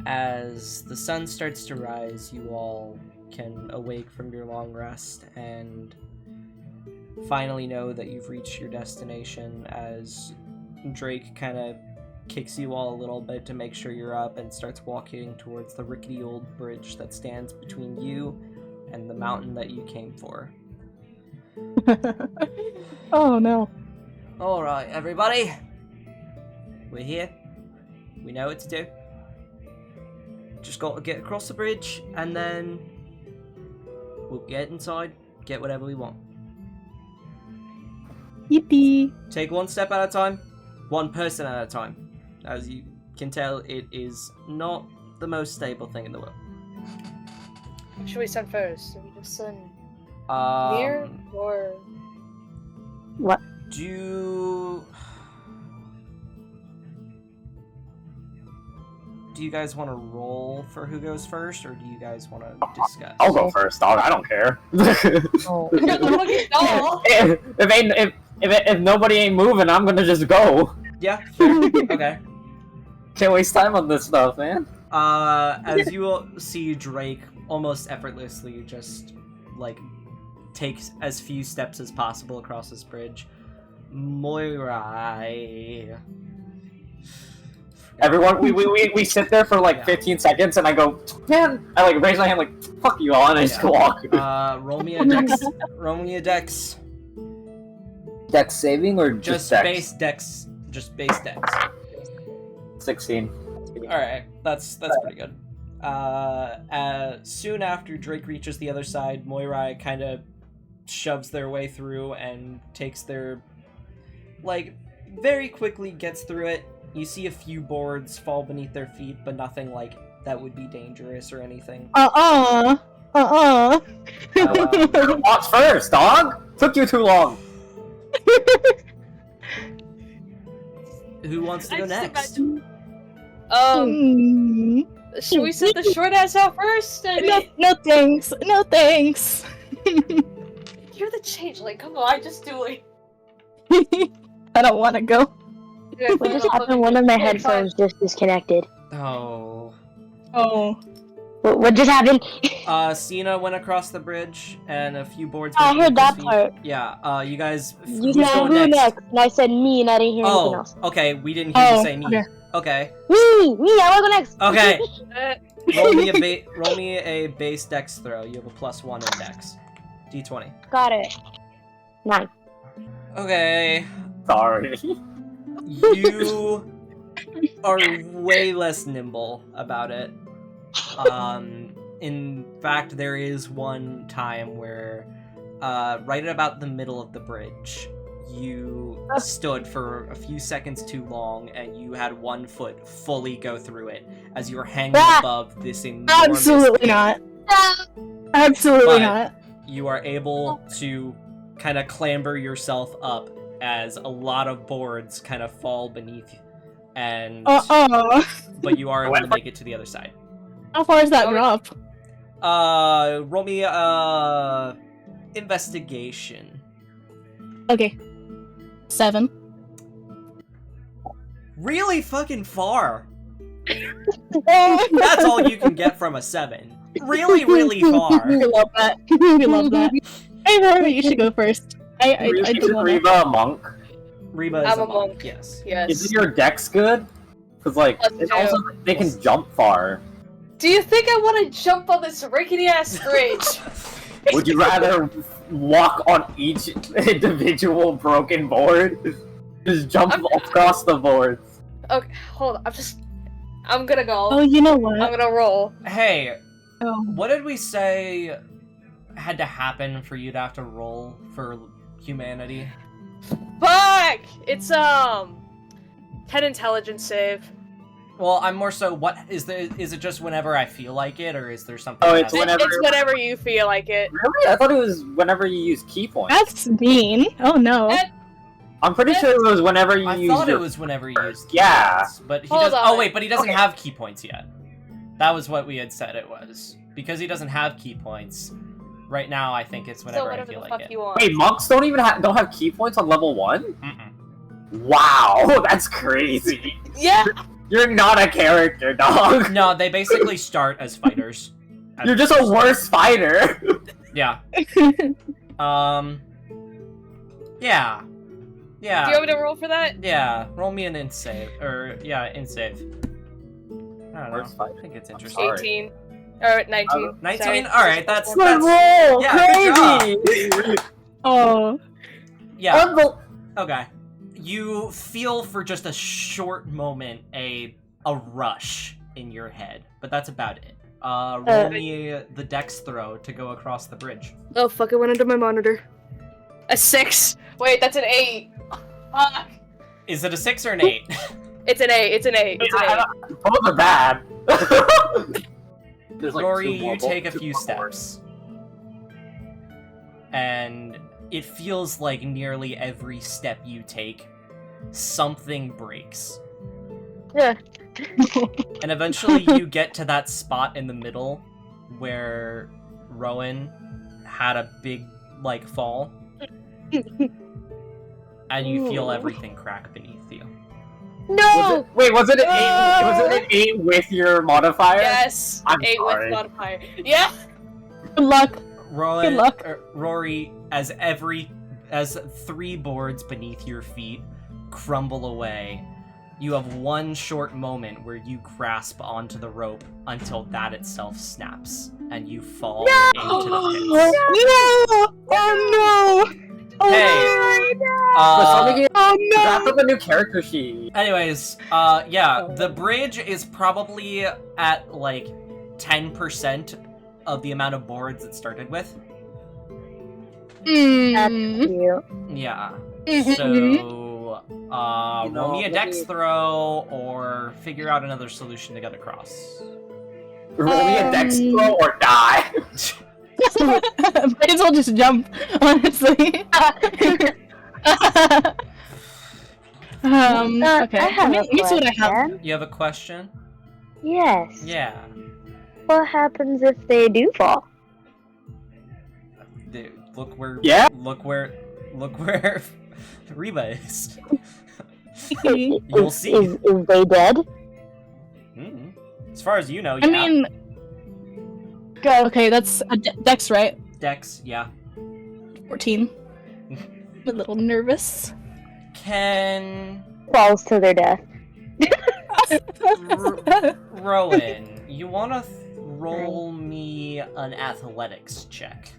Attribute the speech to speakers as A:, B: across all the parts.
A: As the sun starts to rise, you all can awake from your long rest and finally know that you've reached your destination as Drake kind of kicks you all a little bit to make sure you're up and starts walking towards the rickety old bridge that stands between you and the mountain that you came for.
B: Oh no.
A: Alright, everybody. We're here. We know what to do. Just got to get across the bridge and then we'll get inside, get whatever we want.
B: Yippee.
A: Take one step at a time, one person at a time. As you can tell, it is not the most stable thing in the world.
C: What should we send first? Should we just send
A: Um,
C: near or
B: What?
A: Do you guys want to roll for who goes first, or do you guys want to discuss?
D: I'll go first, dog. I don't care.
B: Oh.
C: You're the fucking doll.
D: if nobody ain't moving, I'm gonna just go.
A: Yeah, fair. Okay.
D: Can't waste time on this stuff, man.
A: As you will see, Drake almost effortlessly just, like, takes as few steps as possible across this bridge. Moirai.
D: Everyone, we sit there for like 15 seconds, and I go, man. I like raise my hand, like, fuck you all, and I just walk.
A: Roll me a dex. Roll me a dex.
D: Dex saving or
A: Just
D: dex?
A: base dex. Just base dex.
D: 16.
A: Alright, that's pretty good. Soon after Drake reaches the other side, Moirai kind of shoves their way through and takes their, like, very quickly gets through it. You see a few boards fall beneath their feet, but nothing like that would be dangerous or anything.
D: What's first, dog? Took you too long.
A: Who wants to go next?
C: Should we send the short ass out first? I mean,
B: No thanks. No thanks.
C: you're the changeling. Come on, just do it.
B: I don't want to go.
E: What just happened? One of my headphones just disconnected.
A: Oh.
B: Oh.
E: What just happened?
A: Sina went across the bridge, and a few boards.
E: I heard that
A: feet.
E: part.
A: Yeah. You guys.
E: You
A: who's
E: said
A: going
E: who
A: next?
E: next, and I said me, and I didn't hear anything else.
A: Okay. We didn't hear you say me.
B: Okay.
A: Okay.
E: Me, I wanna go next.
A: Okay.
C: Uh,
A: roll me a base dex throw. You have a +1 in dex. D20.
E: Got it. 9.
A: Okay.
D: Sorry.
A: You are way less nimble about it. In fact, there is one time where, right at about the middle of the bridge, you stood for a few seconds too long, and you had one foot fully go through it as you were hanging above this enormous...
B: Absolutely not. Absolutely not.
A: You are able to kind of clamber yourself up as a lot of boards kind of fall beneath, and but you are able to make it to the other side.
B: How far is that drop?
A: Roll me investigation.
B: Okay. 7.
A: Really fucking far. That's all you can get from a 7. Really, really far.
B: We love that. We love that. Hey, Rory, you should go first. I do love it.
D: Reiba a monk?
A: Reiba is
C: I'm
A: a
C: a
A: monk.
C: monk.
A: Yes.
C: yes.
D: Isn't your dex good? Because, like, it's also, they can jump far.
C: Do you think I want to jump on this rickety ass bridge?
D: Would you rather walk on each individual broken board? Just jump across the boards.
C: Okay, hold on. I'm gonna go.
B: Oh, you know what?
C: I'm gonna roll.
A: Hey,
B: Oh.
A: what did we say had to happen for you to have to roll for humanity?
C: Fuck! It's 10 intelligence save.
A: Well, I'm more so, is it just whenever I feel like it, or is there something?
D: Oh, it's
A: that-
D: whenever-
C: It's whenever you feel like it.
D: Really? I thought it was whenever you use key points.
B: That's mean. Oh no.
D: I'm pretty sure it was whenever you
A: I
D: use
A: thought it
D: your...
A: was whenever you used key
D: Yeah.
A: points, but he
C: Hold
A: doesn't.
C: on.
A: Oh wait, but he doesn't
C: Okay.
A: have key points yet. That was what we had said it was. Because he doesn't have key points. Right now, I think it's
C: So
A: whenever I
C: whatever
A: feel
C: the
A: like
C: fuck
A: it.
C: you want.
D: Wait, monks don't even don't have key points on level 1?
A: Mm-mm.
D: Wow, that's crazy.
C: Yeah!
D: You're not a character, dog.
A: No, they basically start as fighters.
D: You're just a worse fighter.
A: Yeah. Yeah. Yeah.
C: Do you want me to roll for that?
A: Yeah. Roll me an int save. Int save. I don't
D: Worst
A: know.
D: fighter.
A: I think it's
D: I'm
A: interesting.
D: sorry.
C: 18. Or 19.
A: 19?
C: Sorry.
A: Alright, that's
E: Good roll,
A: yeah, good
E: crazy.
A: job.
B: Oh.
A: Yeah. Okay. You feel for just a short moment a rush in your head, but that's about it. Roll me the dex throw to go across the bridge.
C: Oh fuck, it went under my monitor. A 6. Wait, that's an 8. Fuck.
A: Is it a 6 or an 8?
C: It's an 8. It's an 8. It's an 8.
D: Both are bad. There's like
A: Rory,
D: two more
A: you take a
D: two
A: few
D: more
A: steps. And it feels like nearly every step you take, something breaks.
E: Yeah.
A: And eventually you get to that spot in the middle where Rowahn had a big, fall. And you feel everything crack beneath you.
E: No!
D: Was it an 8? Was it an 8 with your modifier?
C: Yes.
D: I'm
C: 8
D: sorry.
C: with modifier. Yeah.
B: Good luck.
A: Rowahn,
B: Good luck.
A: Rory, as 3 boards beneath your feet crumble away, you have one short moment where you grasp onto the rope until that itself snaps, and you fall into the pits.
B: No! Oh no! Oh
A: Hey,
D: Draft up a new character sheet.
A: anyways, yeah, the bridge is probably at, 10% of the amount of boards it started with.
E: That's
B: Mm.
E: cute.
A: Yeah.
B: Mhm.
A: So,
D: You know,
A: roll me a dex
D: maybe-
A: throw, or figure out another solution to get across.
D: Roll me a dex throw or die.
B: Might as well just jump, honestly. Okay.
E: I have
B: Let me see what I have.
E: question.
A: You have a question?
E: Yes.
A: Yeah.
E: What happens if they do fall?
A: Look where.
D: Yeah?
A: Look where Reiba is.
E: Is-
A: You'll see.
E: Is they dead?
A: Mm. As far as you know, yeah.
B: I mean,
E: Go.
B: okay, that's a dex, right?
A: Dex, yeah.
B: 14. I'm a little nervous.
A: Can
E: Falls to their death.
A: Rowahn, you wanna roll me an athletics check?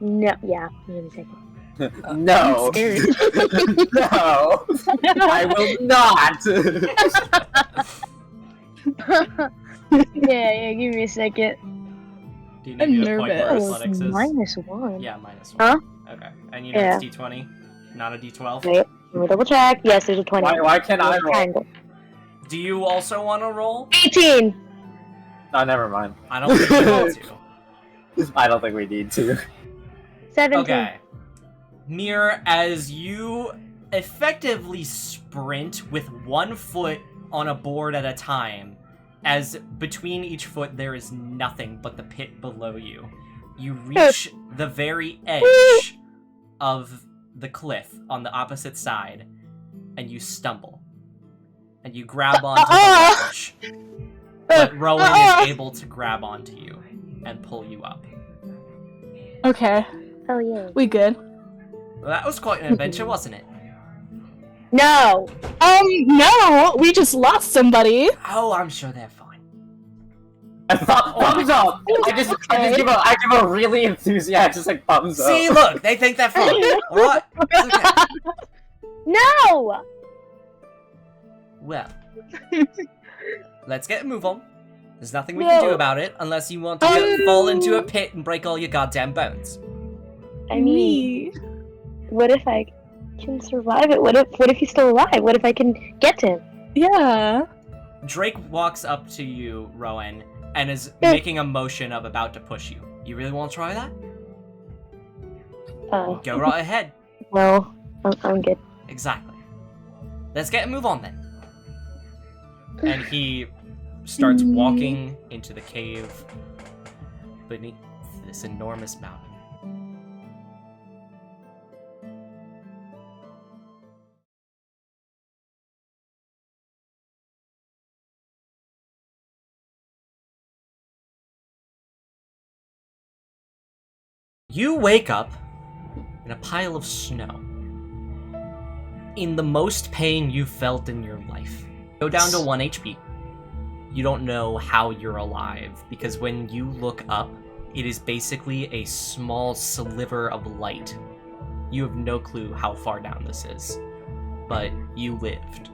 E: No. Yeah. Give me a second.
D: No.
B: I'm scared.
D: No. I will not.
E: yeah. Give me a second.
A: Do you need
B: I'm
A: me to point where
B: nervous.
A: athletics is?
E: -1.
A: Yeah, -1.
E: Huh?
A: Okay. And you know
E: Yeah.
A: it's D20, not a D12?
E: Wait. Let me double check. Yes, there's a 20.
D: Why can't I
E: There's a
D: roll?
E: triangle.
A: Do you also want to roll?
E: 18.
D: No, never mind.
A: I don't think you want to.
D: I don't think we need to.
E: 17.
A: Okay. Mir, as you effectively sprint with one foot on a board at a time, as between each foot there is nothing but the pit below you, you reach the very edge of the cliff on the opposite side, and you stumble. And you grab onto the ledge. But Rowahn is able to grab onto you and pull you up.
B: Okay,
E: Oh, yeah.
B: we good.
A: Well, that was quite an adventure, wasn't it?
E: No.
B: No, we just lost somebody.
A: Oh, I'm sure they're fine.
D: Thumbs up! I just give a really enthusiastic thumbs up.
A: See, look, they think they're fine. What? It's okay.
E: No.
A: Well, let's get a move on. There's nothing we can do about it unless you want to fall into a pit and break all your goddamn bones.
E: I mean, what if I can survive it? What if he's still alive? What if I can get to him?
B: Yeah.
A: Drake walks up to you, Rowahn, and is making a motion of about to push you. You really want to try that? Go right ahead.
E: No, I'm good.
A: Exactly. Let's get a move on then. And he starts walking into the cave beneath this enormous mountain. You wake up in a pile of snow. In the most pain you've felt in your life. Go down to 1 HP. You don't know how you're alive, because when you look up, it is basically a small sliver of light. You have no clue how far down this is, but you lived.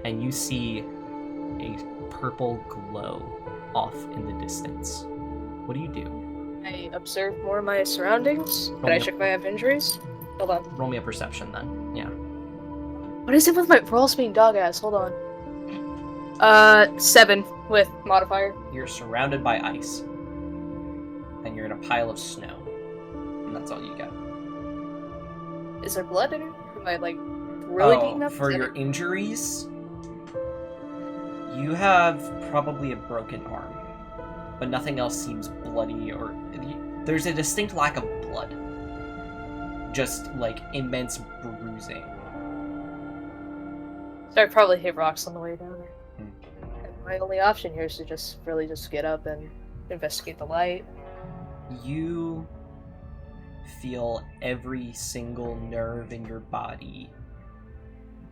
A: And you see a purple glow off in the distance. What do you do?
C: I observe more of my surroundings. Can I check if I have injuries? Hold on.
A: Roll me a perception then. Yeah.
C: What is it with my rolls being dog ass? Hold on. 7 with modifier.
A: You're surrounded by ice. And you're in a pile of snow. And that's all you get.
C: Is there blood in it? Am I like really beaten up?
A: For your injuries, you have probably a broken arm. But nothing else seems bloody or... There's a distinct lack of blood. Just, like, immense bruising.
C: So I probably hit rocks on the way down there. My only option here is to just get up and investigate the light.
A: You feel every single nerve in your body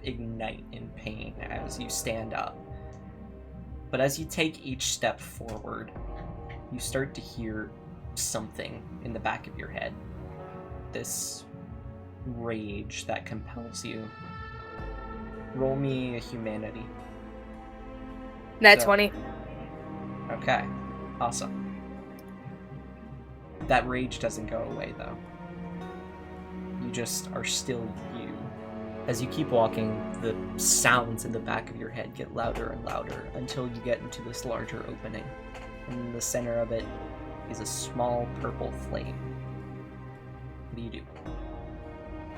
A: ignite in pain as you stand up. But as you take each step forward, you start to hear something in the back of your head. This rage that compels you. Roll me a humanity.
C: Nat 20.
A: Okay, awesome. That rage doesn't go away, though. You just are still you. As you keep walking, the sounds in the back of your head get louder and louder until you get into this larger opening. And in the center of it is a small purple flame. What do you do?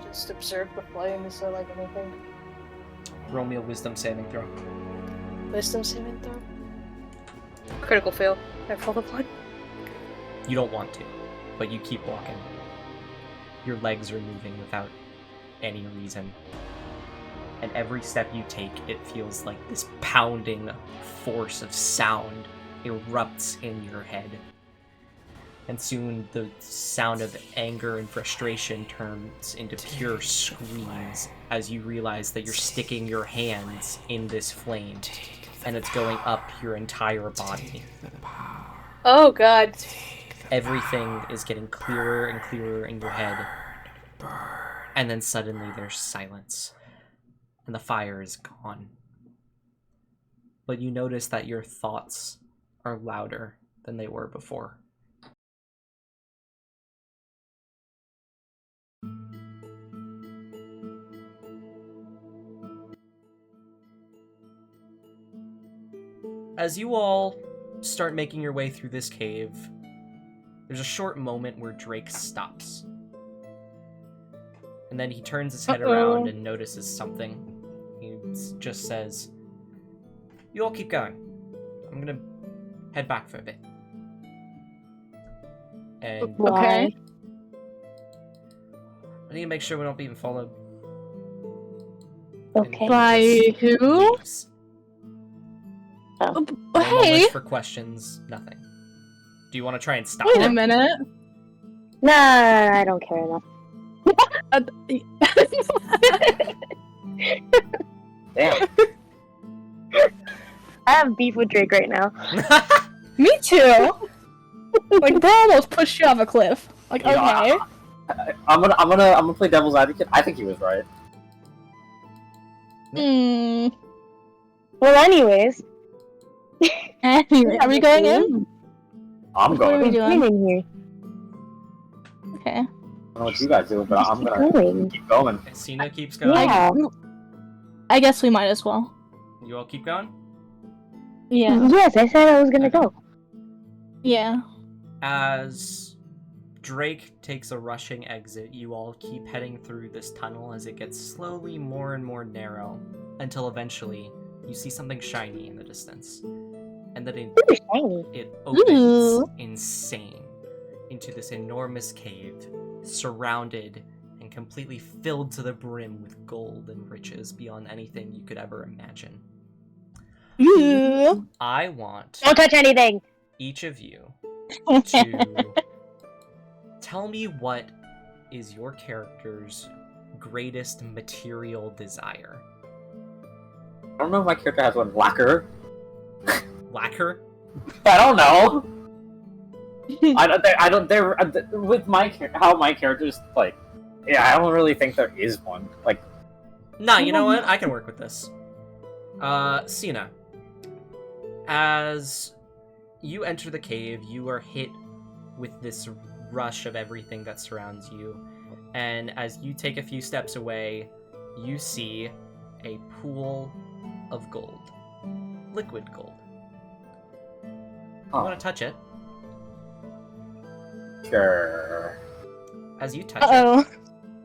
C: Just observe the flame. Is there like anything?
A: Roll me a wisdom saving throw.
C: Wisdom saving throw? Critical fail. I rolled a 1.
A: You don't want to, but you keep walking. Your legs are moving without any reason. And every step you take, it feels like this pounding force of sound erupts in your head. And soon the sound of anger and frustration turns into pure screams as you realize that you're sticking your hands in this flame and it's going up your entire body.
C: Oh god.
A: Everything is getting clearer and clearer in your head. And then suddenly there's silence. And the fire is gone. But you notice that your thoughts are louder than they were before. As you all start making your way through this cave, there's a short moment where Drake stops. And then he turns his head around and notices something. He just says, "You all keep going. I'm gonna head back for a bit." And
B: Okay.
A: I need to make sure we don't be followed.
E: Okay.
A: And
B: By
A: he just
B: who?
A: leaves.
B: Oh,
A: No
B: hey!
A: moments for questions, nothing. Do you want to try and stop
B: Wait a
A: him?
B: minute.
E: Nah, I don't care enough.
D: Damn.
E: I have beef with Drake right now.
B: Me too. Like, bro almost pushed you off a cliff. Like,
D: You know,
B: okay.
D: I'm gonna play devil's advocate. I think he was right.
E: Well, anyways.
B: Anyway, are we going in?
D: I'm
B: What are we
D: going.
B: doing?
E: I'm in here.
B: Okay.
D: I don't know what you guys do, but I'm gonna
E: Going.
D: keep going.
A: And Sina keeps going.
E: Yeah.
B: I guess we might as well.
A: You all keep going?
B: Yeah.
E: Yes, I said I was gonna go.
B: Yeah.
A: As Drake takes a rushing exit, you all keep heading through this tunnel as it gets slowly more and more narrow, until eventually you see something shiny in the distance. And then
E: Ooh, shiny.
A: it opens
B: Ooh.
A: insane into this enormous cave, surrounded and completely filled to the brim with gold and riches beyond anything you could ever imagine.
B: Ooh.
A: I want
E: Don't touch anything.
A: each of you to Tell me what is your character's greatest material desire?
D: I don't know if my character has one. Lacquer?
A: Lacquer?
D: I don't know. With how my character's, like, yeah, I don't really think there is one. Like,
A: Nah, you know what? I can work with this. Sina. As you enter the cave, you are hit with this rush of everything that surrounds you. And as you take a few steps away, you see a pool of gold. Liquid gold. You want to touch it?
D: sure.
A: As you touch it,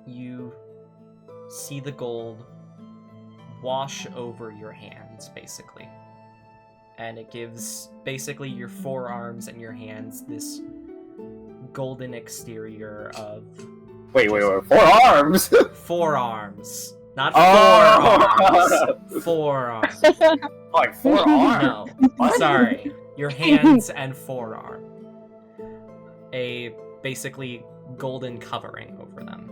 A: you see the gold wash over your hands, basically. And it gives, basically, your forearms and your hands this golden exterior of...
D: Wait, 4 arms?
A: Forearms. Not
D: Oh!
A: forearms. Forearms.
D: Like 4 arms?
A: No.
D: What?
A: Sorry. Your hands and forearm. A basically golden covering over them.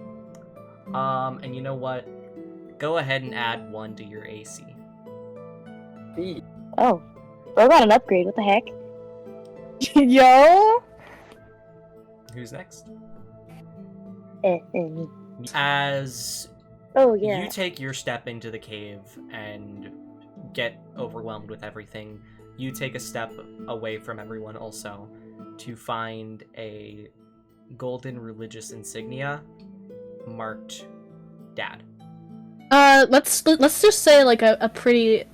A: And you know what? Go ahead and add 1 to your AC.
E: Oh. What about an upgrade? What the heck?
B: Yo!
A: Who's next?
E: Me.
A: As
E: Oh, yeah.
A: you take your step into the cave and get overwhelmed with everything, you take a step away from everyone also to find a golden religious insignia marked Dad.
B: Let's just say like a pretty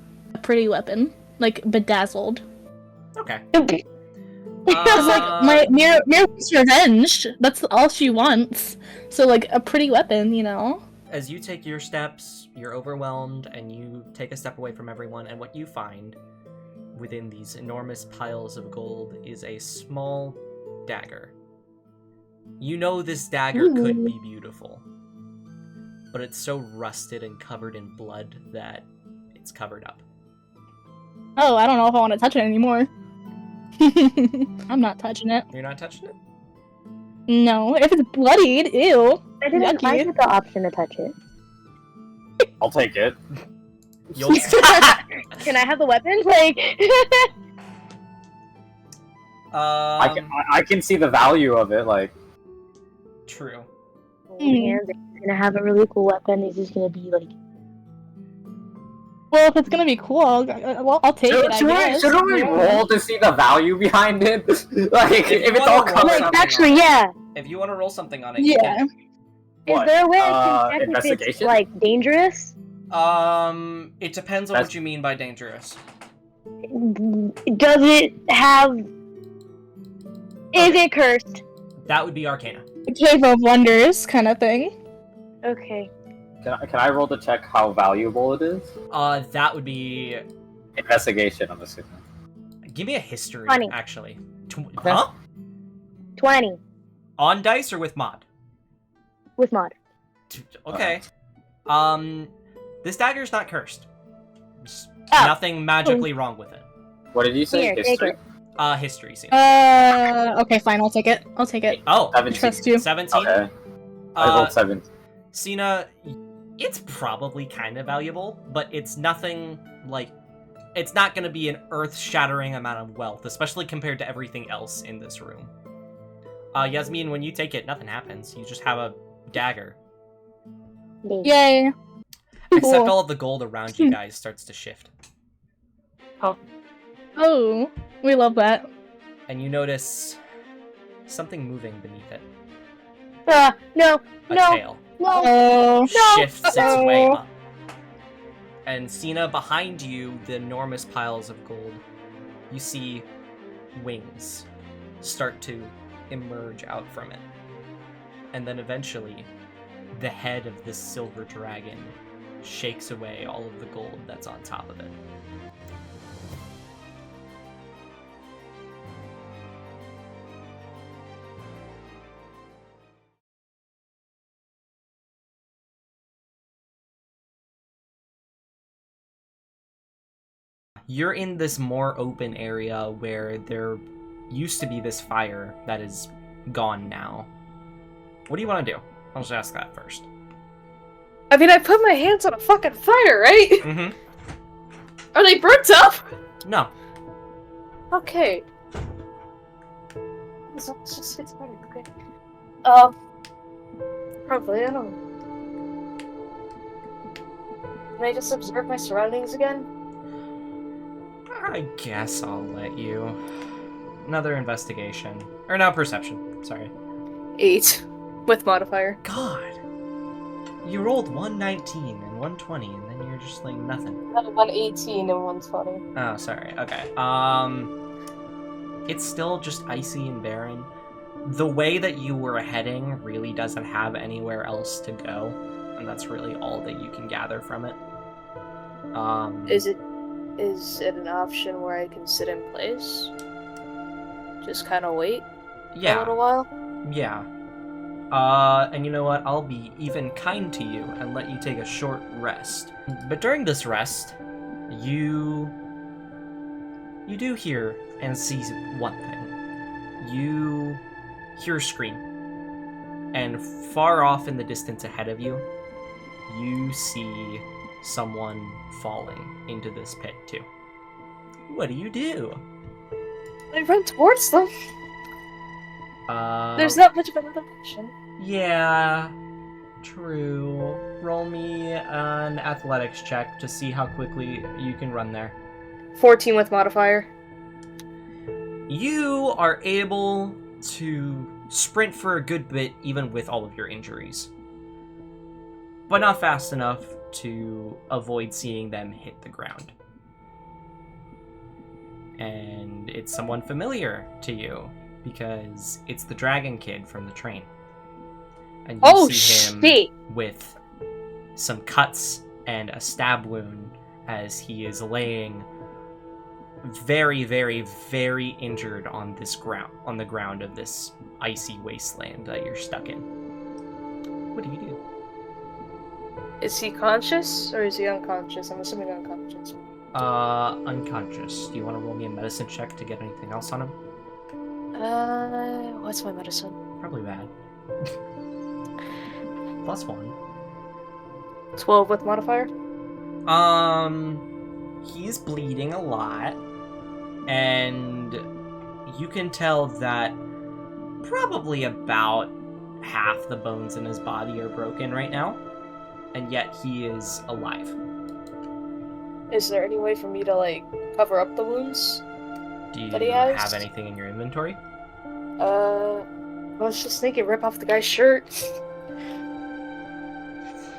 B: weapon, like bedazzled.
A: Okay.
B: Because like my Mir wants revenge. That's all she wants. So like a pretty weapon, you know.
A: As you take your steps, you're overwhelmed, and you take a step away from everyone, and what you find within these enormous piles of gold is a small dagger. You know this dagger could be beautiful, but it's so rusted and covered in blood that it's covered up.
B: Oh, I don't know if I want to touch it anymore. I'm not touching it.
A: You're not touching it?
B: No, if it's bloodied, ew.
E: I didn't
B: Yucky.
E: get the option to touch it.
D: I'll take it.
A: You'll...
E: Can I have the weapon? Like...
D: I can see the value of it, like...
A: True.
E: He's gonna have a really cool weapon. He's just gonna be like...
B: Well, if it's gonna be cool, I'll take it, I guess.
D: Shouldn't we roll to see the value behind it? Like, if it's all covered up.
E: Actually, yeah.
A: If you want to roll something on it, you
B: Yeah.
A: can.
D: What?
E: Is there a way I can check if it's,
D: investigation?
E: like, dangerous?
A: It depends on what you mean by dangerous.
E: Does it have... Is it cursed?
A: That would be Arcana.
B: A cave of wonders kind of thing.
E: Okay.
D: Can I roll to check how valuable it is?
A: That would be...
D: Investigation, I'm assuming.
A: Give me a history,
E: 20.
A: actually.
D: Okay.
A: Huh?
E: 20.
A: On dice or with mod?
E: With mod.
A: Okay. This dagger's not cursed. There's
E: Oh.
A: nothing magically wrong with it.
D: What did you say?
E: Here, take
D: History?
E: it.
A: History scene.
B: Okay, fine, I'll take it. I'll take it.
A: Oh,
D: 17.
B: Trust you.
A: 17?
D: Okay. I rolled 7.
A: Sina, it's probably kind of valuable, but it's nothing, like... It's not going to be an earth-shattering amount of wealth, especially compared to everything else in this room. Yasmeen, when you take it, nothing happens. You just have a dagger.
B: Yay.
A: Except
B: Cool.
A: all of the gold around you guys starts to shift.
B: Oh, we love that.
A: And you notice something moving beneath it.
E: No,
A: A
E: no,
A: tail
E: no.
B: Oh.
A: shifts its
B: Uh-oh.
A: way up. And Sina, behind you, the enormous piles of gold, you see wings start to emerge out from it. And then eventually, the head of this silver dragon shakes away all of the gold that's on top of it. You're in this more open area where there used to be this fire that is gone now. What do you want to do? I'll just ask that first.
C: I mean, I put my hands on a fucking fire, right?
A: Mm-hmm.
C: Are they burnt up?
A: No.
C: Okay. It's just it's fine, okay. Probably, I don't know. Can I just observe my surroundings again?
A: I guess I'll let you. Another investigation. Or no, perception. Sorry.
C: 8. With modifier.
A: God. You rolled 119 and 120, and then you're just like nothing.
C: 118 and 120.
A: Oh, sorry. Okay. It's still just icy and barren. The way that you were heading really doesn't have anywhere else to go, and that's really all that you can gather from it.
C: Is it an option where I can sit in place? Just kind of wait for a little while?
A: Yeah. And you know what? I'll be even kind to you and let you take a short rest. But during this rest, you do hear and see one thing. You hear a scream. And far off in the distance ahead of you, you see someone falling into this pit too. What do you do?
C: I run towards them. There's not much of another option.
A: Yeah, true. Roll me an athletics check to see how quickly you can run there.
C: 14 with modifier.
A: You are able to sprint for a good bit even with all of your injuries. But not fast enough to avoid seeing them hit the ground. And it's someone familiar to you, because it's the dragon kid from the train. And you see him with some cuts and a stab wound as he is laying very, very, very injured on the ground of this icy wasteland that you're stuck in. What do you do?
C: Is he conscious or is he unconscious? I'm assuming unconscious.
A: Unconscious. Do you want to roll me a medicine check to get anything else on him?
C: What's my medicine?
A: Probably bad. +1.
C: 12 with modifier?
A: He's bleeding a lot, and you can tell that probably about half the bones in his body are broken right now, and yet he is alive.
C: Is there any way for me to, like, cover up the wounds
A: Do you
C: that he has?
A: have anything in your inventory?
C: Let's just make it rip off the guy's shirt.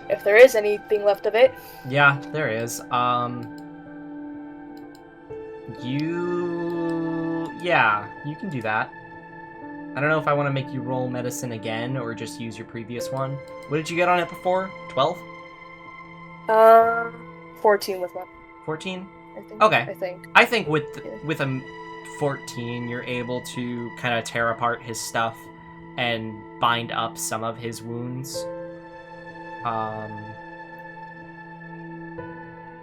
C: If there is anything left of it.
A: Yeah, there is. Yeah, you can do that. I don't know if I want to make you roll medicine again or just use your previous one. What did you get on it before? 12?
C: 14 with one.
A: 14?
C: I think.
A: Okay.
C: I
A: I think with a 14, you're able to kind of tear apart his stuff and bind up some of his wounds.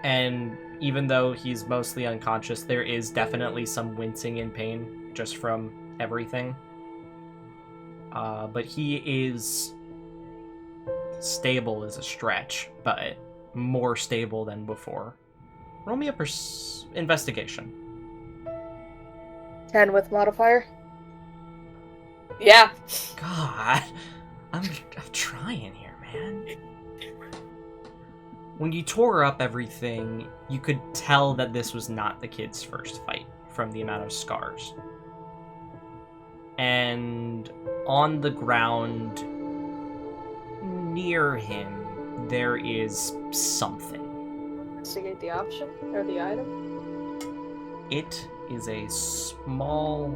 A: And even though he's mostly unconscious, there is definitely some wincing in pain just from everything. But he is stable as a stretch, but more stable than before. Roll me a investigation.
C: 10 with modifier. Yeah.
A: God, I'm trying here, man. When you tore up everything, you could tell that this was not the kid's first fight from the amount of scars. And on the ground near him, there is something.
C: Investigate the option or the item.
A: It is a small,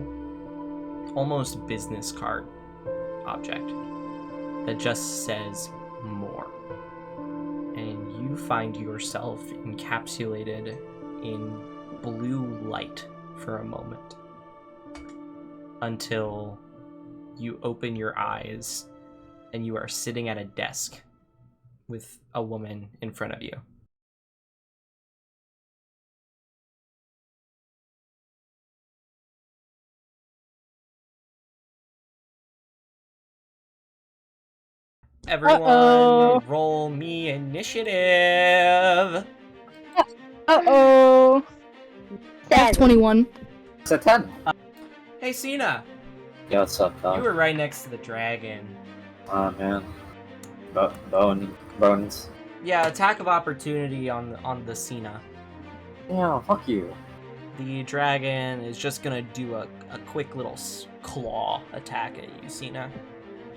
A: almost business card object that just says more. And you find yourself encapsulated in blue light for a moment until you open your eyes and you are sitting at a desk with a woman in front of you. Everyone, roll me initiative.
B: Uh-oh. That's 21.
D: It's a 10.
A: Hey, Sina.
D: Yo, what's up, dog?
A: You were right next to the dragon.
D: Oh, man. Bones.
A: Yeah, attack of opportunity on the Sina.
D: Yeah, fuck you.
A: The dragon is just gonna do a quick little claw attack at you, Sina.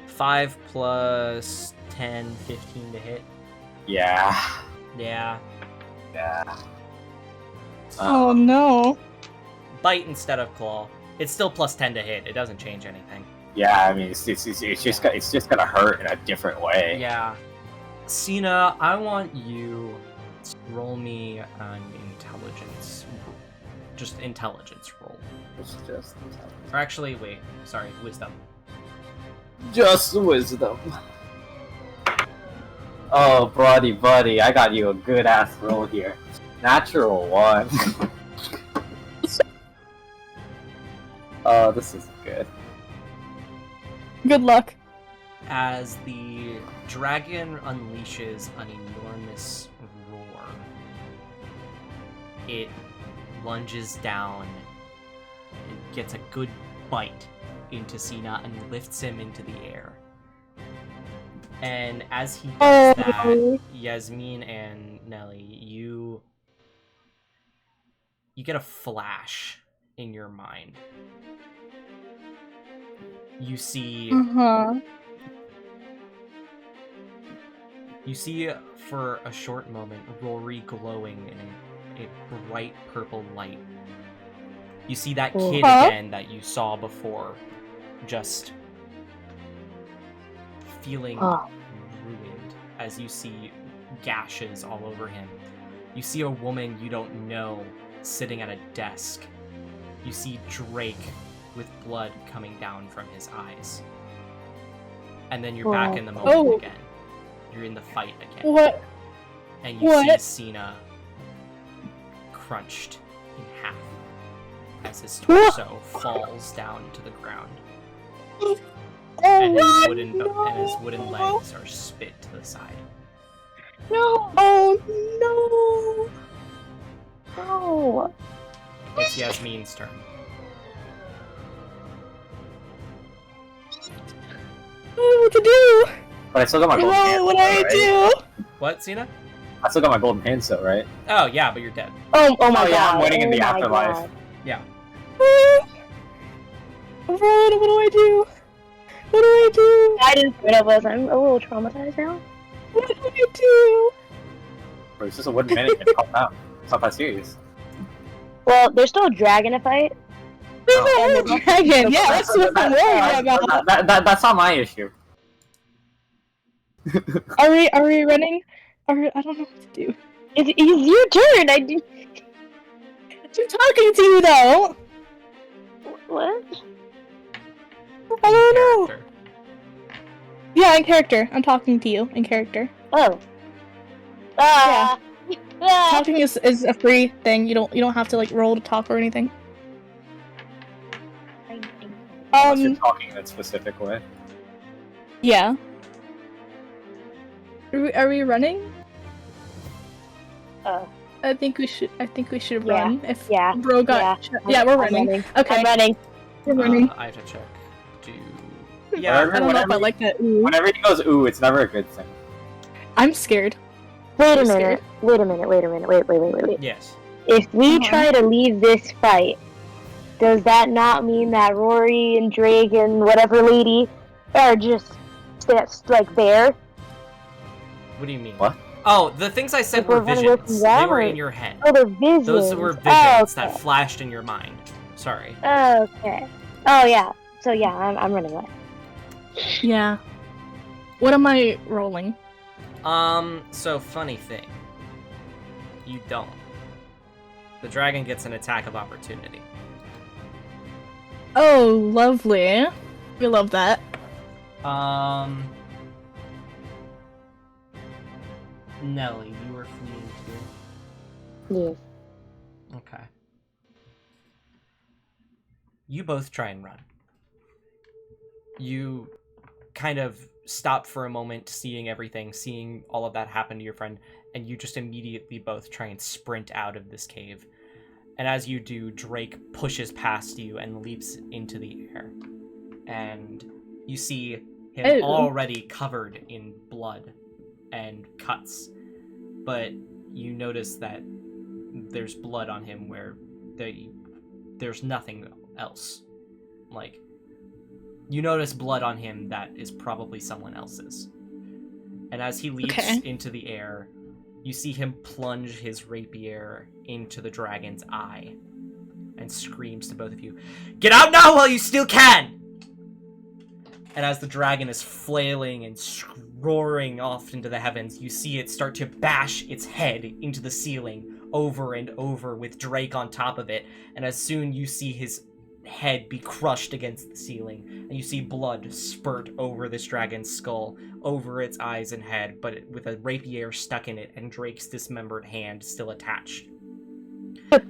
A: 5 plus 10, 15 to hit.
D: Yeah.
A: Yeah.
D: Yeah.
B: Oh no.
A: Bite instead of claw. It's still plus 10 to hit. It doesn't change anything.
D: Yeah, I mean, it's just gonna hurt in a different way.
A: Yeah. Sina, I want you to roll me an intelligence. Just intelligence roll.
D: It's just
A: Or actually, wait. Sorry, wisdom.
D: Just wisdom. Oh, buddy, I got you a good ass roll here. Natural 1. Oh, this is good.
B: Good luck.
A: As the dragon unleashes an enormous roar, it lunges down and gets a good bite into Sina and lifts him into the air. And as he does that, Yasmeen and Nely, you get a flash in your mind. You see You see for a short moment Rory glowing in a bright purple light. You see that kid again that you saw before, just feeling ruined as you see gashes all over him. You see a woman you don't know sitting at a desk. You see Drake with blood coming down from his eyes. And then you're back in the moment again. You're in the fight again.
B: What?
A: And you see Sina crunched in half as his torso falls down to the ground. And his wooden legs are spit to the side.
B: No! Oh no!
E: No!
A: It's Yasmeen's turn.
B: I don't know what to do!
D: But I still got my golden hand.
B: What do I do?
A: What, Sina?
D: I still got my golden hand still, right?
A: Oh, yeah, but you're dead.
E: Oh my god.
D: Yeah, I'm waiting in the
E: my
D: afterlife.
E: God.
A: Yeah.
B: What do I do? What do I do?
E: I didn't put up with. I'm a little traumatized now.
B: What do I do?
D: Bro, it's just a wooden mannequin. Calm down. It's not that serious.
E: Well, there's still a dragon to fight.
B: There's a dragon. Yeah, that's what I'm worried about.
D: That's not my issue.
B: Are we running? I don't know what to do.
E: It's your turn.
B: I'm talking to you though.
E: What?
B: I don't know. Yeah, in character. I'm talking to you in character.
E: Oh.
B: Yeah. Talking is a free thing. You don't have to like roll to talk or anything.
D: Unless you're talking in a specific way.
B: Yeah. Are we running? I think we should run. If bro got yeah, we're running. Okay.
E: I'm running.
B: We're running.
A: I have to check.
B: Yeah, I don't know if I like that. Ooh.
D: Whenever he goes ooh, it's never a good thing.
B: I'm scared.
E: Wait a minute. Wait.
A: Yes.
E: If we try to leave this fight, does that not mean that Rory and Drake and whatever lady are just like there?
A: What do you mean?
D: What?
A: Oh, the things I said were visions. They were in your head.
E: Oh, they're visions.
A: Those were visions that flashed in your mind. Sorry.
E: Okay. Oh, yeah. So, yeah, I'm running away.
B: Yeah. What am I rolling?
A: So funny thing. You don't. The dragon gets an attack of opportunity.
B: Oh, lovely. We love that.
A: Nely, you were fleeing too?
E: Yes.
A: Okay. You both try and run. You kind of stop for a moment, seeing everything, seeing all of that happen to your friend, and you just immediately both try and sprint out of this cave. And as you do, Drake pushes past you and leaps into the air. And you see him already covered in blood and cuts. But you notice that there's blood on him where there's nothing else. Like, you notice blood on him that is probably someone else's. And as he leaps into the air, you see him plunge his rapier into the dragon's eye and screams to both of you, "Get out now while you still can!" And as the dragon is flailing and roaring off into the heavens, you see it start to bash its head into the ceiling over and over with Drake on top of it. And as soon you see his head be crushed against the ceiling, and you see blood spurt over this dragon's skull, over its eyes and head, but with a rapier stuck in it and Drake's dismembered hand still attached.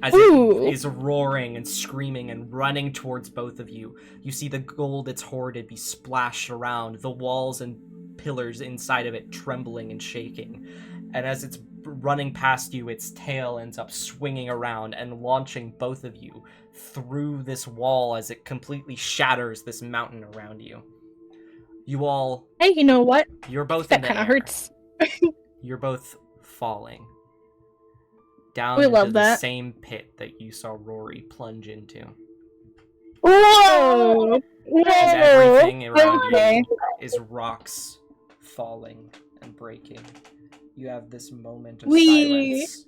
A: As it is roaring and screaming and running towards both of you, you see the gold it's hoarded be splashed around, the walls and pillars inside of it trembling and shaking. And as it's running past you, its tail ends up swinging around and launching both of you through this wall as it completely shatters this mountain around you. You all...
B: Hey, you know what?
A: You're both
B: that
A: in the
B: kind of
A: air.
B: hurts.
A: You're both falling down
B: We
A: into
B: love
A: the
B: that.
A: same pit that you saw Rory plunge into.
B: Whoa!
A: And everything around you is rocks falling and breaking. You have this moment of silence,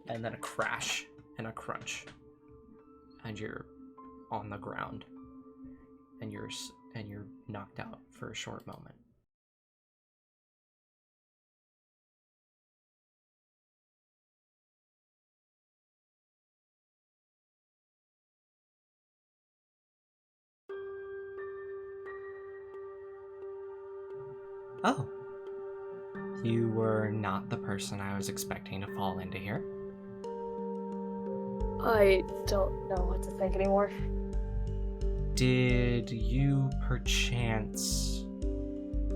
A: and then a crash and a crunch, and you're on the ground, and you're knocked out for a short moment. Oh. You were not the person I was expecting to fall into here.
C: I don't know what to think anymore.
A: Did you perchance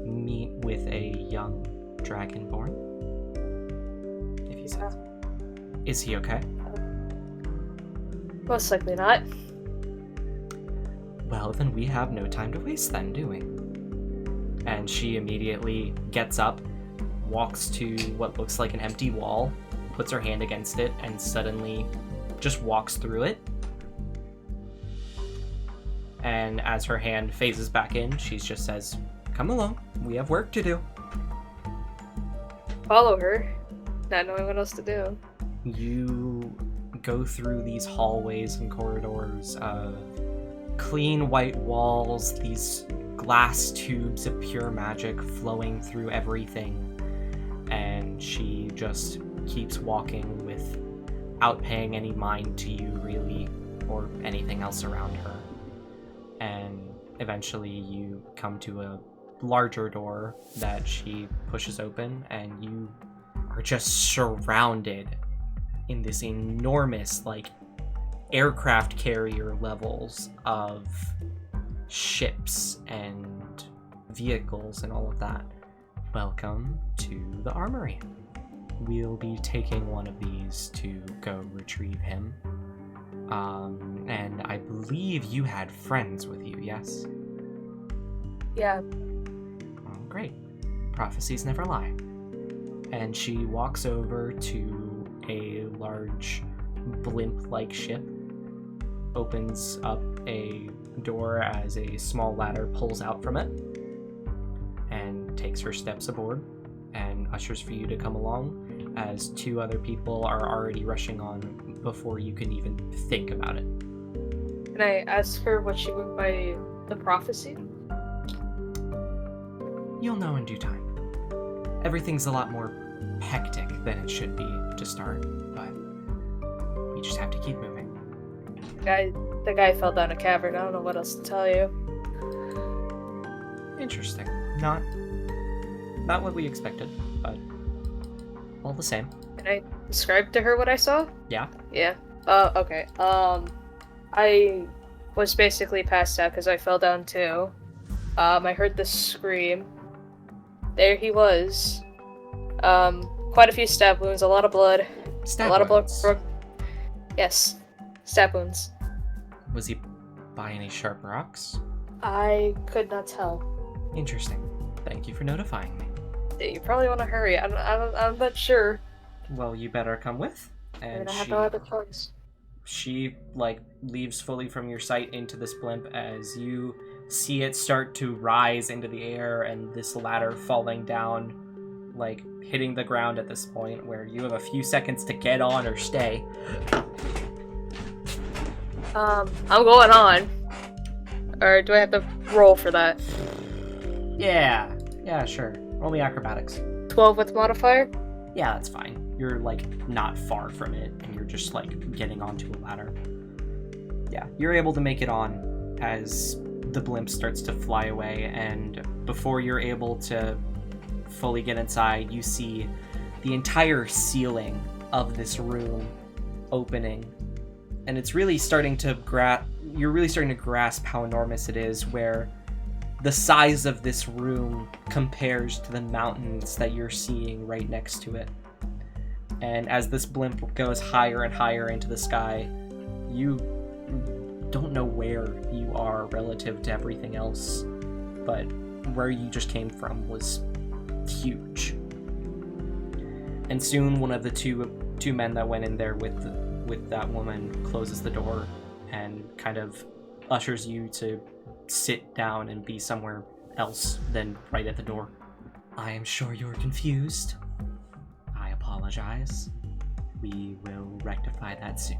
A: meet with a young dragonborn? If you said. Is he okay?
C: Most likely not.
A: Well, then we have no time to waste then, do we? And she immediately gets up, walks to what looks like an empty wall, puts her hand against it, and suddenly just walks through it. And as her hand phases back in, she just says, "Come along, we have work to do."
C: Follow her, not knowing what else to do.
A: You go through these hallways and corridors of clean white walls, these glass tubes of pure magic flowing through everything, and she just keeps walking without paying any mind to you, really, or anything else around her. And eventually you come to a larger door that she pushes open, and you are just surrounded in this enormous, like, aircraft carrier levels of ships and vehicles and all of that. Welcome to the armory. We'll be taking one of these to go retrieve him. And I believe you had friends with you, yes?
C: Yeah.
A: Oh, great. Prophecies never lie. And she walks over to a large blimp-like ship, opens up a door as a small ladder pulls out from it, and takes her steps aboard and ushers for you to come along, as two other people are already rushing on before you can even think about it.
C: Can I ask her what she meant by the prophecy?
A: You'll know in due time. Everything's a lot more hectic than it should be to start, but we just have to keep moving.
C: The guy fell down a cavern. I don't know what else to tell you.
A: Interesting. Not what we expected, but all the same.
C: Can I describe to her what I saw?
A: Yeah?
C: Yeah. Okay. I was basically passed out because I fell down too. I heard the scream. There he was. Quite a few stab wounds, a lot of blood.
A: Stab
C: a lot
A: wounds.
C: of blood. Yes, stab wounds.
A: Was he by any sharp rocks?
C: I could not tell.
A: Interesting. Thank you for notifying me.
C: You probably want to hurry. I'm not sure.
A: Well, you better come with. And
C: I have no other choice.
A: She, leaves fully from your sight into this blimp as you see it start to rise into the air and this ladder falling down, hitting the ground at this point where you have a few seconds to get on or stay.
C: I'm going on. Or do I have to roll for that?
A: Yeah, sure. Roll me acrobatics.
C: 12 with modifier?
A: Yeah, that's fine. You're, not far from it, and you're just, getting onto a ladder. Yeah, you're able to make it on as the blimp starts to fly away, and before you're able to fully get inside, you see the entire ceiling of this room opening. And it's really starting to you're really starting to grasp how enormous it is, where the size of this room compares to the mountains that you're seeing right next to it. And as this blimp goes higher and higher into the sky, you don't know where you are relative to everything else, but where you just came from was huge. And soon one of the two men that went in there with that woman closes the door and kind of ushers you to sit down and be somewhere else than right at the door. I am sure you're confused. I apologize. We will rectify that soon.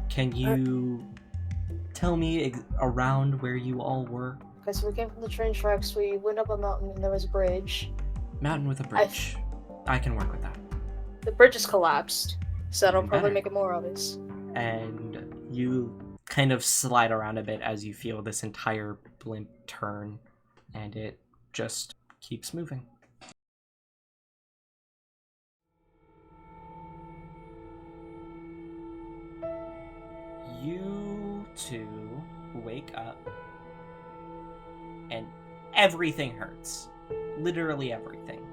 A: Can you tell me around where you all were?
C: Okay, so we came from the train tracks, we went up a mountain and there was a bridge.
A: Mountain with a bridge. I can work with that.
C: The bridge is collapsed, so that'll
A: Even
C: probably
A: better.
C: make it more obvious.
A: And you kind of slide around a bit as you feel this entire blimp turn, and it just keeps moving. You two wake up, and everything hurts. Literally everything.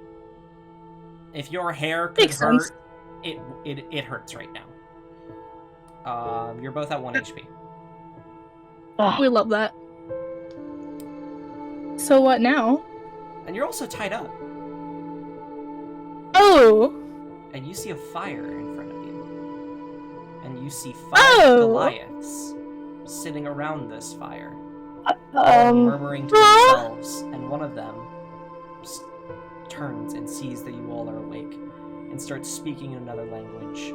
A: If your hair could
B: Makes sense.
A: hurt, it hurts right now. You're both at 1 HP.
B: We love that. So what now?
A: And you're also tied up.
B: Oh!
A: And you see a fire in front of you. And you see 5
B: Oh!
A: Goliaths sitting around this fire, murmuring to themselves, and one of them turns and sees that you all are awake and starts speaking in another language,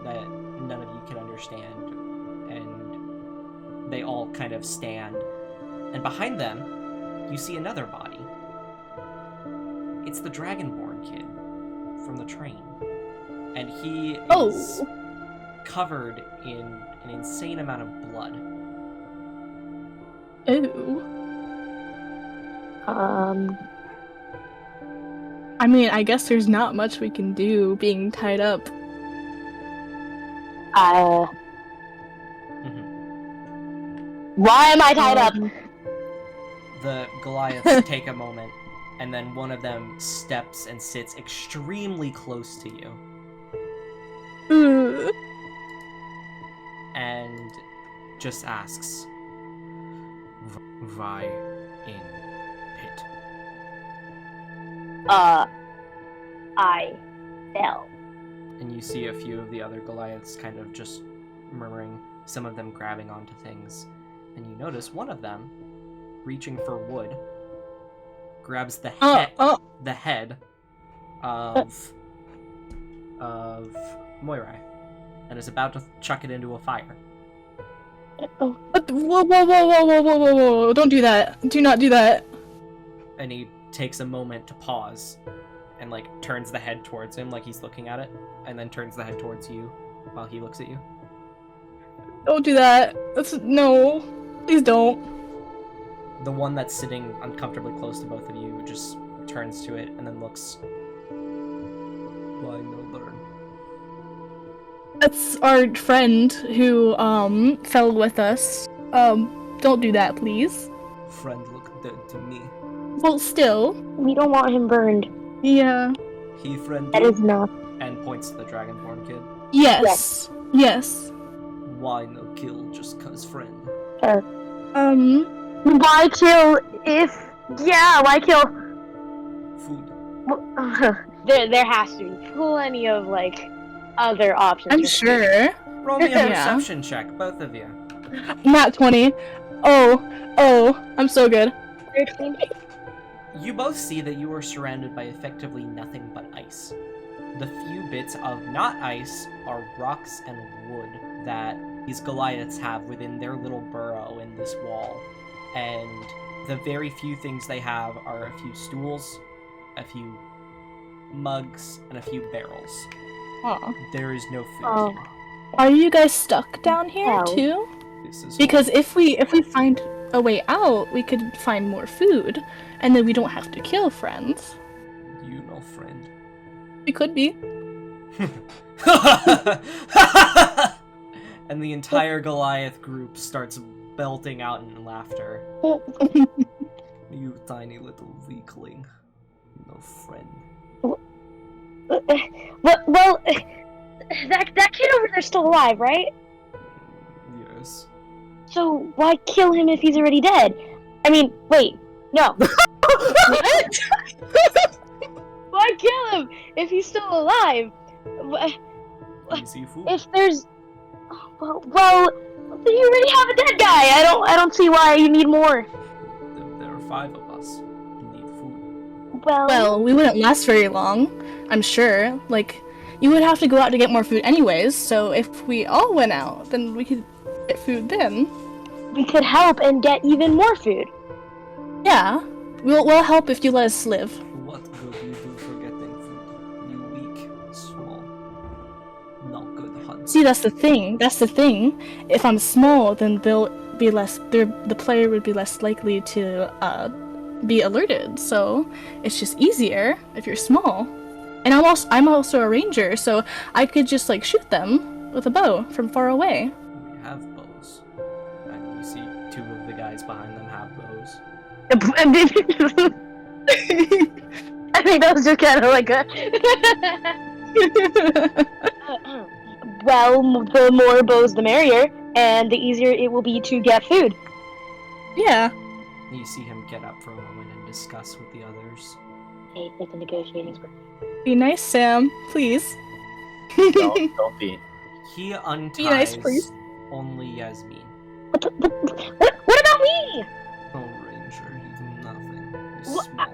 A: that none of you can understand, and they all kind of stand. And behind them, you see another body. It's the Dragonborn kid from the train. And he is covered in an insane amount of blood.
B: Ooh. I mean, I guess there's not much we can do being tied up.
E: Why am I tied up?
A: The Goliaths take a moment, and then one of them steps and sits extremely close to you.
B: Ooh.
A: And just asks, "Why in pit?"
E: I fell.
A: And you see a few of the other Goliaths kind of just murmuring, some of them grabbing onto things. And you notice one of them, reaching for wood, grabs the head of Moirai, and is about to chuck it into a fire.
B: What? Whoa! Don't do that. Do not do that.
A: And he takes a moment to pause and turns the head towards him like he's looking at it, and then turns the head towards you while he looks at you.
B: Don't do that. No. Please don't.
A: The one that's sitting uncomfortably close to both of you just turns to it and then looks. Why no learn?
B: That's our friend who fell with us. Don't do that, please.
A: friend looked dead to me.
B: Well, still.
E: We don't want him burned.
B: Yeah.
A: He friend
E: That is enough.
A: and points to the Dragonborn kid.
B: Yes. Yes.
A: Why no kill just cause friend?
E: Why kill if... Yeah, why kill...
A: Food.
E: There has to be plenty of, like, other options.
B: I'm sure.
A: Roll me a
B: Yeah.
A: perception check, both of you.
B: Not 20. Oh, I'm so good.
E: 13.
A: You both see that you are surrounded by effectively nothing but ice. The few bits of not ice are rocks and wood that these Goliaths have within their little burrow in this wall. And the very few things they have are a few stools, a few mugs, and a few barrels.
B: Aw.
A: There is no food
E: Oh.
A: here.
B: Are you guys stuck down here
E: No.
B: too?
A: This is
B: Because if we find a way out, we could find more food, and then we don't have to kill friends.
A: you know, friend.
B: We could be.
A: And the entire Goliath group starts belting out in laughter. You tiny little weakling. No friend.
E: Well, that kid over there's still alive, right?
A: Yes.
E: So why kill him if he's already dead? I mean, wait, no.
B: What?
E: Why kill him if he's still alive?
A: Easy food.
E: If there's, well, then you already have a dead guy. I don't see why you need more.
A: There are 5 of us. We need food.
B: Well, we wouldn't last very long, I'm sure. Like, you would have to go out to get more food anyways, so if we all went out, then we could get food then.
E: we could help and get even more food.
B: Yeah. We'll help if you let us live.
A: What good you do for getting food? You weak, small, not good hunt.
B: See, that's the thing. If I'm small, then the player would be less likely to be alerted. So it's just easier if you're small. And I'm also a ranger, so I could just like shoot them with a bow from far away.
A: We have bows. And you see 2 of the guys behind them have bows.
E: I think that was just kind of like a. Well, the more bows, the merrier, and the easier it will be to get food.
B: Yeah.
A: You see him get up for a moment and discuss with the others.
E: Hey, like the negotiating.
B: Be nice, Sam, please.
D: Don't be.
A: He unties
B: nice, please.
A: only Yasmeen.
E: What about me?
A: Oh, Ranger, you do nothing. You're
E: Well,
A: small.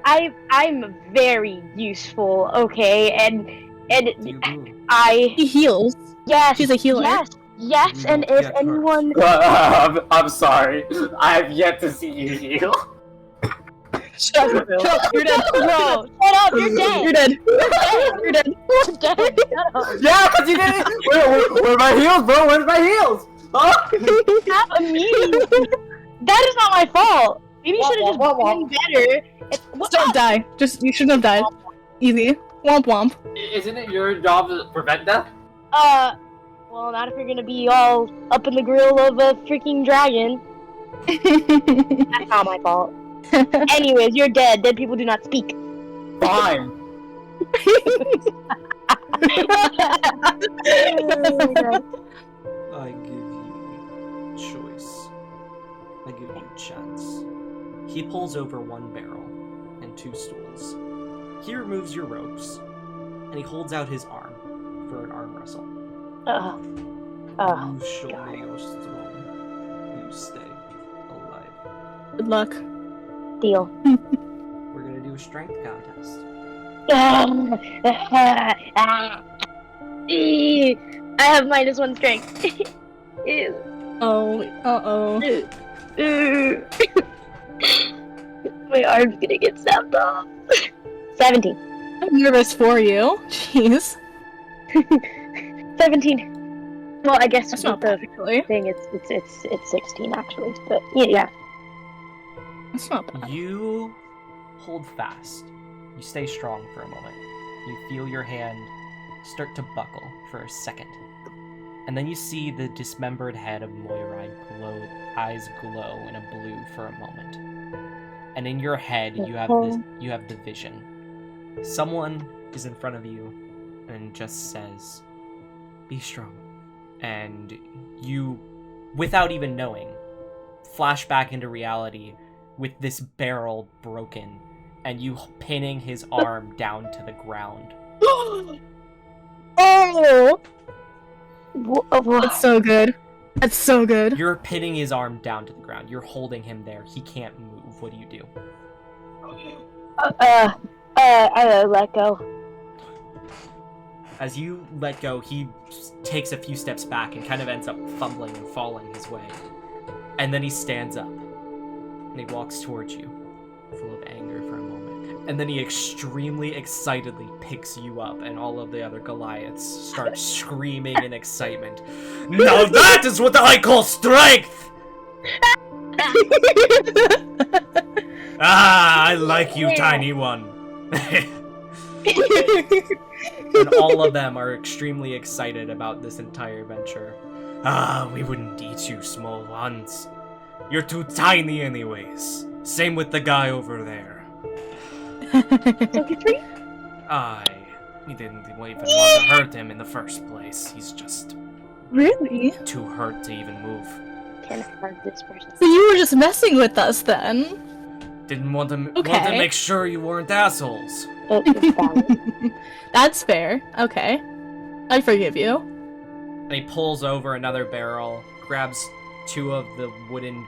E: I'm very useful, okay, and
A: You do.
B: He heals.
E: yes,
B: She's a healer.
E: yes,
A: You
E: and
A: don't
E: if
A: get hurt.
E: anyone,
D: I'm sorry. I have yet to see you heal.
B: Shut up, you're dead.
E: bro, shut up, you're dead.
B: You're dead. You're dead.
E: You're dead. Shut up.
D: Yeah, cause you didn't. Where are my heals, bro? Where's my heals? Huh?
E: Have immunity. That is not my fault. Maybe you should have just been better.
B: Don't die. You shouldn't have died. Easy. Womp womp.
D: Isn't it your job to prevent death?
E: Well, not if you're gonna be all up in the grill of a freaking dragon. That's not my fault. Anyways, you're dead. Dead people do not speak.
D: Fine.
A: I give you choice. I give you chance. He pulls over 1 barrel and 2 stools. He removes your ropes, and he holds out his arm for an arm wrestle. You show me you're strong. You stay alive.
B: Good luck.
E: Deal.
A: We're gonna do a strength contest.
E: I have -1 strength. Ew.
B: Oh, uh-oh.
E: My arm's gonna get snapped off. 17.
B: I'm nervous for you. Jeez.
E: 17. Well, I guess
B: That's
E: with
B: not
E: the
B: bad, actually.
E: thing, it's 16 actually. But yeah.
B: That's not bad.
A: You hold fast. You stay strong for a moment. You feel your hand start to buckle for a second. And then you see the dismembered head of Moirai eyes glow in a blue for a moment. And in your head, you have the vision. Someone is in front of you and just says, "Be strong." And you, without even knowing, flash back into reality with this barrel broken and you pinning his arm down to the ground.
B: Oh! That's so good. That's so good.
A: You're pinning his arm down to the ground. You're holding him there. He can't move. What do you do?
E: I let go.
A: As you let go, he takes a few steps back and kind of ends up fumbling and falling his way. And then he stands up. And he walks towards you, full of anger for a moment. And then he extremely excitedly picks you up, and all of the other Goliaths start screaming in excitement. "Now that is what I call strength! Ah, I like you, tiny one." And all of them are extremely excited about this entire venture. "Ah, we wouldn't eat you, small ones. You're too tiny anyways. Same with the guy over there." We didn't even want to hurt him in the first place. He's just
B: Really?
A: too hurt to even move.
E: Can't hurt this person.
B: So you were just messing with us then?
A: Didn't want to make sure you weren't assholes.
B: That's fair. Okay. I forgive you.
A: And he pulls over another barrel, grabs 2 of the wooden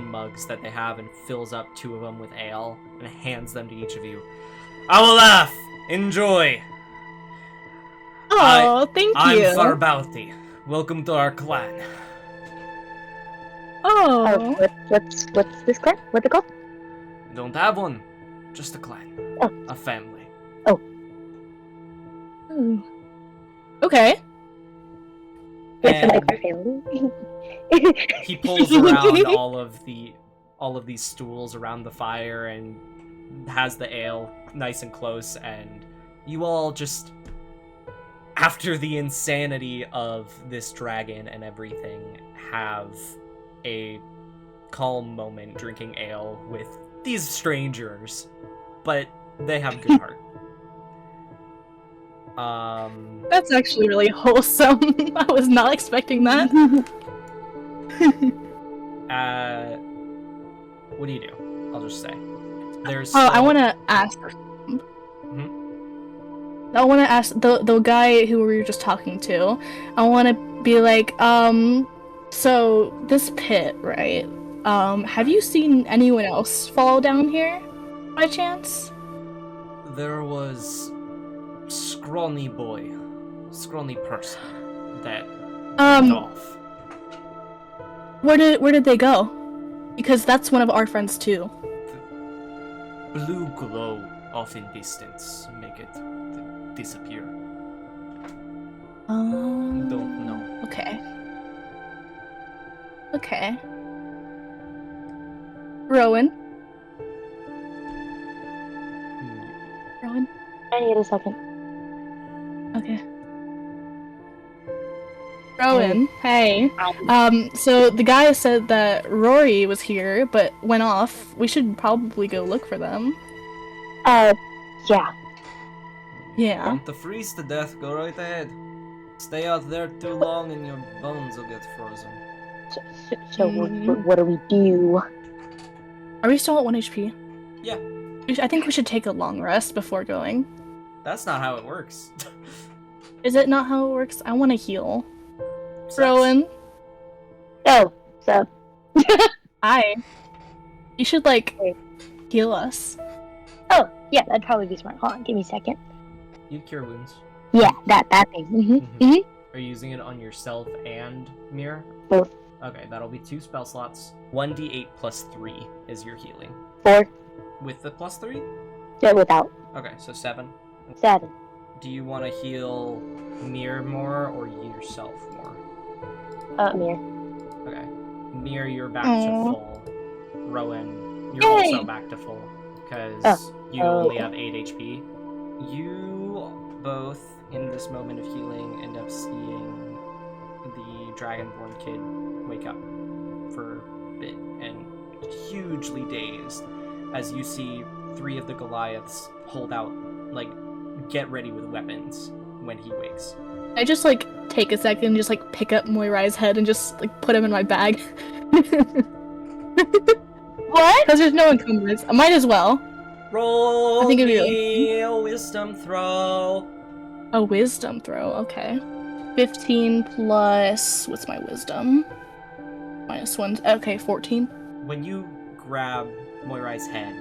A: mugs that they have and fills up 2 of them with ale and hands them to each of you. "I will laugh. Enjoy."
B: Oh, thank you.
A: I'm Farbauti. Welcome to our clan.
B: Oh.
E: What's this clan? What's it called?
A: We don't have one. Just a clan.
E: Oh.
A: A family.
B: Ooh. Okay.
A: And
E: Like our family.
A: he pulls around all of these stools around the fire and has the ale nice and close, and you all just, after the insanity of this dragon and everything, have a calm moment drinking ale with these strangers, but they have good heart.
B: That's actually really wholesome. I was not expecting that.
A: What do you do? I'll just say. There's.
B: I want to ask. I want to ask the guy who we were just talking to. I want to be like, so this pit, right? Have you seen anyone else fall down here, by chance?
A: There was scrawny person that went off.
B: Where did they go? Because that's one of our friends too.
A: The blue glow off in distance make it disappear. Don't know.
B: Okay. Okay. Rowan. Rowan.
E: I need a second.
B: Okay. Rowan, hey. So the guy said that Rory was here, but went off. We should probably go look for them.
E: Yeah.
B: Yeah.
A: Want to freeze to death, go right ahead. Stay out there too long and your bones will get frozen.
E: So what do we do?
B: Are we still at 1 HP?
A: Yeah.
B: I think we should take a long rest before going.
A: That's not how it works.
B: Is it not how it works? I want to heal.
A: Sucks.
B: Rowan.
E: Oh, so.
B: Hi. You should, heal us.
E: Oh, yeah, that'd probably be smart. Hold on, give me a second.
A: You cure wounds.
E: Yeah, that thing.
A: Are you using it on yourself and Mir?
E: Both.
A: Okay, that'll be 2 spell slots. 1d8 plus 3 is your healing.
E: 4.
A: With the plus 3?
E: Yeah, without.
A: Okay, so 7.
E: 7.
A: Do you want to heal Mir more or yourself more?
E: Mir.
A: Okay. Mir, you're back to full. Rowan, you're
B: Yay!
A: also back to full. Because you only have 8 HP. You both, in this moment of healing, end up seeing the Dragonborn kid wake up for a bit and hugely dazed as you see 3 of the Goliaths hold out, like, get ready with weapons when he wakes.
B: I just, like, take a second and just, like, pick up Moirai's head and just, like, put him in my bag.
E: What?
B: Because there's no encumbrance. I might as well.
A: Roll
B: I think it'd be
A: me a wisdom throw.
B: A wisdom throw, okay. 15 plus... what's my wisdom? -1. Okay, 14.
A: When you grab Moirai's head,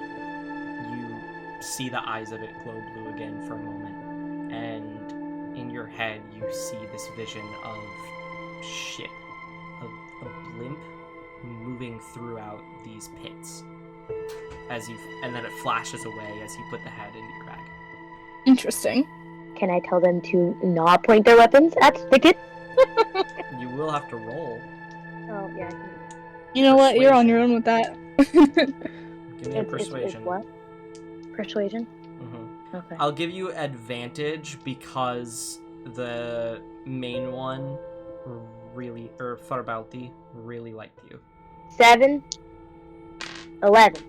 A: you see the eyes of it glow blue again for a moment, and in your head you see this vision of ship, a blimp moving throughout these pits. And then it flashes away as you put the head into your bag.
B: Interesting.
E: Can I tell them to not point their weapons at the kid?
A: You will have to roll.
E: Oh, yeah.
B: You know what? You're on your own with that.
A: Give me a persuasion.
E: It's what? Persuasion?
A: Mm-hmm.
E: Okay.
A: I'll give you advantage because the main one really, or Farbauti, really liked you.
E: 7, 11.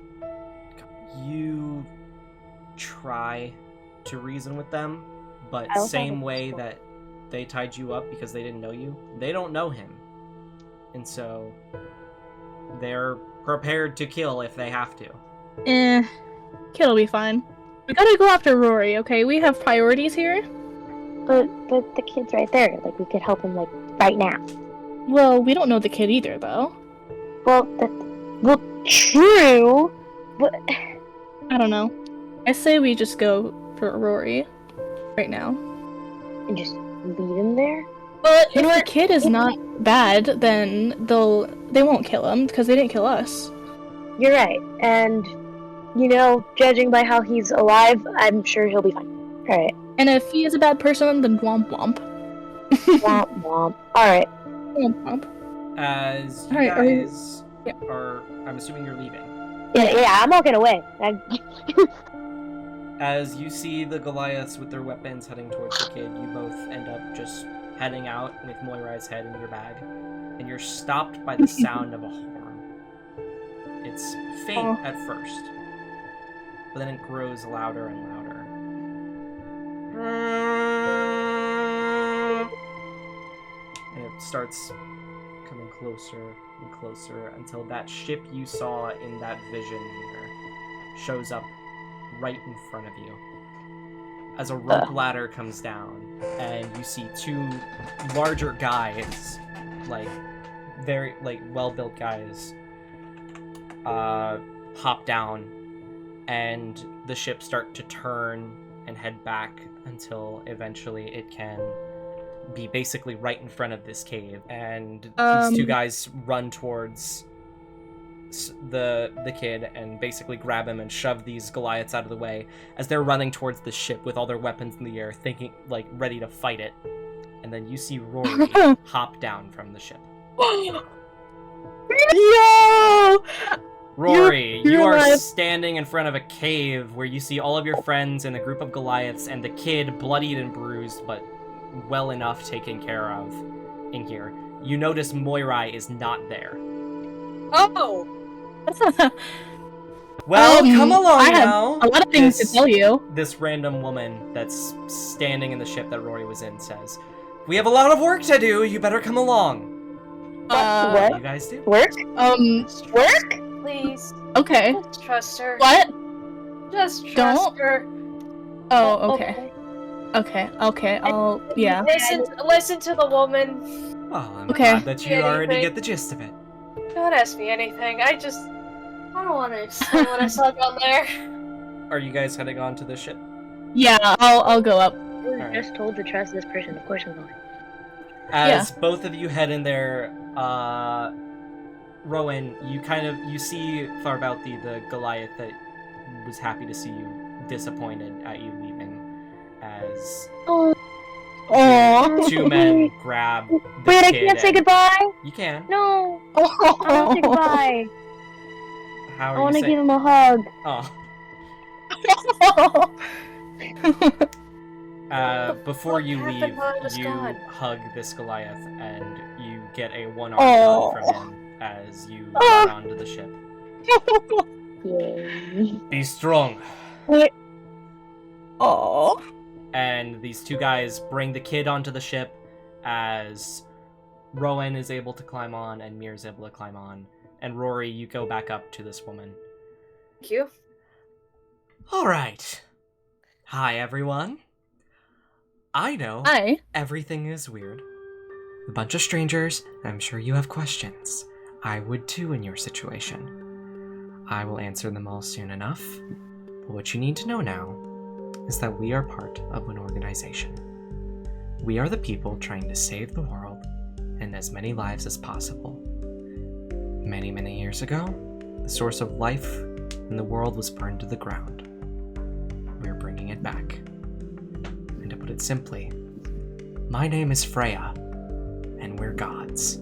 A: You try to reason with them, but same way that they tied you up because they didn't know you, they don't know him. And so they're prepared to kill if they have to.
B: Kid'll be fine. We gotta go after Rory, okay? We have priorities here.
E: But the kid's right there. Like, we could help him, like, right now.
B: Well, we don't know the kid either, though.
E: Well, true, but...
B: I don't know. I say we just go for Rory right now.
E: And just leave him there?
B: Well, if the kid is not bad, then they won't kill him because they didn't kill us.
E: You're right, and judging by how he's alive, I'm sure he'll be fine. All right.
B: And if he is a bad person, then womp womp.
E: Womp womp. All right.
B: Womp womp.
A: As you guys are, I'm assuming you're leaving.
E: Yeah, I'm walking away.
A: As you see the Goliaths with their weapons heading towards the kid, you both end up just heading out with Moirai's head in your bag, and you're stopped by the sound of a horn. It's faint at first, but then it grows louder and louder. And it starts coming closer and closer until that ship you saw in that vision mirror shows up right in front of you. As a rope ladder comes down, and you see 2 larger guys, very well-built guys, hop down, and the ship start to turn and head back until eventually it can be basically right in front of this cave. And these 2 guys run towards the kid and basically grab him and shove these Goliaths out of the way as they're running towards the ship with all their weapons in the air, thinking, ready to fight it. And then you see Rory hop down from the ship.
B: Yo!
A: Rory,
B: you're
A: you are
B: alive.
A: standing in front of a cave where you see all of your friends and a group of Goliaths and the kid bloodied and bruised, but well enough taken care of in here. You notice Moirai is not there.
C: Oh!
A: Well, come along
B: I have
A: now.
B: a lot of things to tell you.
A: This random woman that's standing in the ship that Rory was in says, "We have a lot of work to do. You better come along." What do you guys do?
E: Work?
C: Work? Please.
B: Okay.
C: Just trust her.
B: What?
C: Just trust her.
B: Oh, okay. Okay, yeah.
C: Listen to the woman.
A: Oh, I'm
B: Okay.
A: glad that you already get the gist of it.
C: Don't ask me anything. I don't want to explain what I saw down there.
A: Are you guys heading on to the ship?
B: Yeah, I'll go up.
E: We were just told to trust this person. Of course I'm going.
A: As both of you head in there, Rowahn, you see Farbauti, the Goliath that was happy to see you, disappointed at you leaving, as
B: Aww.
A: 2 men grab the
E: Wait, I
A: kid
E: can't say
A: and-
E: goodbye.
A: You can.
E: No, I want to say goodbye.
A: How are
E: I want
A: you
E: to
A: saying?
E: give him a hug.
A: Oh. Before
C: What
A: you
C: happened
A: leave,
C: while I was
A: you
C: gone?
A: hug this Goliath, and you get a 1-arm hug from him as you run onto the ship.
E: Yay.
A: Be strong.
B: Oh.
A: And these two guys bring the kid onto the ship as Rowahn is able to climb on and Mir is able to climb on. And Rory, you go back up to this woman.
C: Thank you.
A: All right. Hi, everyone. I know
B: Hi.
A: everything is weird. A bunch of strangers, I'm sure you have questions. I would too in your situation. I will answer them all soon enough. But what you need to know now is that we are part of an organization. We are the people trying to save the world and as many lives as possible. Many, many years ago, the source of life in the world was burned to the ground. We're bringing it back. And to put it simply, my name is Freya, and we're gods.